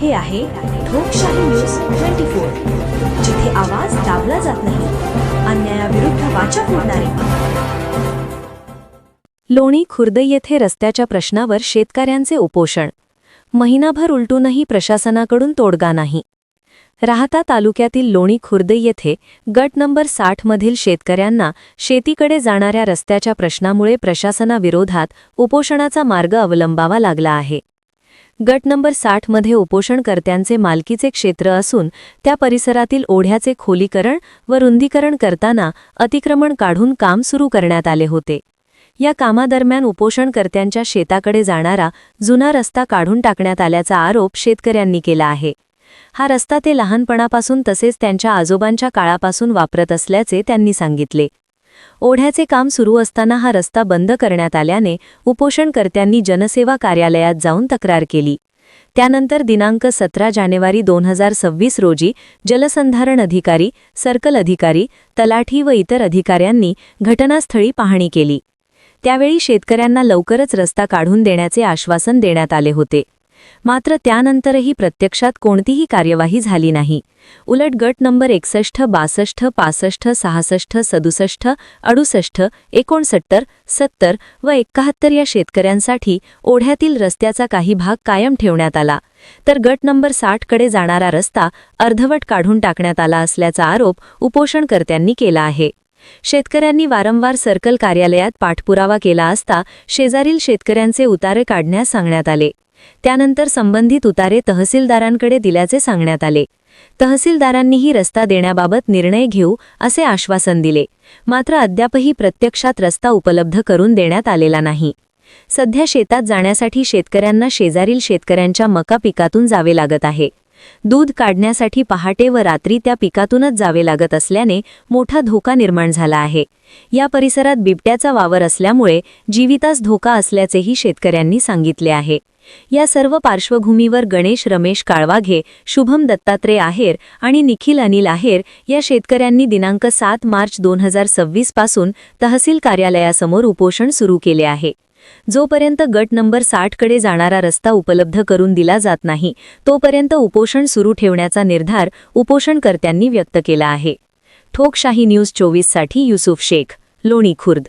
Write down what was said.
हे आहे ठोकशाही न्यूज 24, जिथे आवाज दाबला जात नाही, अन्यायाविरुद्ध वाचा फोडणारे। लोणी खुर्द येथे रस्त्याच्या प्रश्नावर शेतकऱ्यांचे उपोषण। महिनाभर उलटूनही प्रशासनाकडून तोडगा नाही। राहता तालुक्यातील लोणी खुर्द येथे गट नंबर 60 मधील शेतकऱ्यांना शेतीकडे जाणाऱ्या रस्त्याच्या प्रश्नामुळे प्रशासनाविरोधात उपोषणाचा मार्ग अवलंबावा लागला आहे। गट नंबर 60 मध्ये उपोषणकर्त्यांचे मालकीचे क्षेत्र असून त्या परिसरातील ओढ्याचे खोलीकरण व रुंदीकरण करताना अतिक्रमण काढून काम सुरू करण्यात आले होते। या कामादरम्यान उपोषणकर्त्यांच्या शेताकडे जाणारा जुना रस्ता काढून टाकण्यात आल्याचा आरोप शेतकऱ्यांनी केला आहे। हा रस्ता ते लहानपणापासून तसेच त्यांच्या आजोबांच्या काळापासून वापरत असल्याचे त्यांनी सांगितले। ओढ्याचे काम सुरू असताना हा रस्ता बंद करण्यात आल्याने उपोषणकर्त्यांनी जनसेवा कार्यालयात जाऊन तक्रार केली। त्यानंतर दिनांक 17 जानेवारी 2026 रोजी जलसंधारण अधिकारी, सर्कल अधिकारी, तलाठी व इतर अधिकाऱ्यांनी घटनास्थळी पाहणी केली। त्यावेळी शेतकऱ्यांना लवकरच रस्ता काढून देण्याचे आश्वासन देण्यात आले होते। मात्र त्यानंतरही प्रत्यक्षात कोणतीही कार्यवाही झाली नाही। उलट गट नंबर 61, 62, 65, 66, 67, 68, 69, 70 व 71 या शेतकऱ्यांसाठी ओढ्यातील रस्त्याचा काही भाग कायम ठेवण्यात आला, तर गट नंबर 60 कडे जाणारा रस्ता अर्धवट काढून टाकण्यात आला असल्याचा आरोप उपोषणकर्त्यांनी केला आहे। शेतकऱ्यांनी वारंवार सर्कल कार्यालयात पाठपुरावा केला असता शेजारील शेतकऱ्यांचे उतारे काढण्यास सांगण्यात आले। त्यानंतर संबंधित उतारे तहसीलदारांकडे दिल्याचे सांगण्यात आले। तहसीलदारांनीही रस्ता देण्याबाबत निर्णय घेऊ असे आश्वासन दिले, मात्र अद्यापही प्रत्यक्षात रस्ता उपलब्ध करून देण्यात आलेला नाही। सध्या शेतात जाण्यासाठी शेतकऱ्यांना शेजारील शेतकऱ्यांच्या मका पिकातून जावे लागत आहे। दूध काढण्यासाठी पहाटे व रात्री त्या पिकातूनच जावे लागत असल्याने मोठा धोका निर्माण झाला आहे। या परिसरात बिबट्याचा वावर असल्यामुळे जीवितास धोका असल्याचेही शेतकऱ्यांनी सांगितले आहे। या सर्व पार्श्वभूमीवर गणेश रमेश काळवाघे, शुभम दत्तात्रय आहेर आणि निखिल अनिल आहेर या शेतकऱ्यांनी दिनांक 7 मार्च 2026 पासून तहसील कार्यालयासमोर उपोषण सुरू केले आहे। जोपर्यंत गट नंबर 60 कडे जाणारा रस्ता उपलब्ध करून दिला जात नाही, तोपर्यंत उपोषण सुरू ठेवण्याचा निर्धार उपोषणकर्त्यांनी व्यक्त केला आहे। ठोकशाही न्यूज 24 साठी युसुफ शेख, लोणी खुर्द।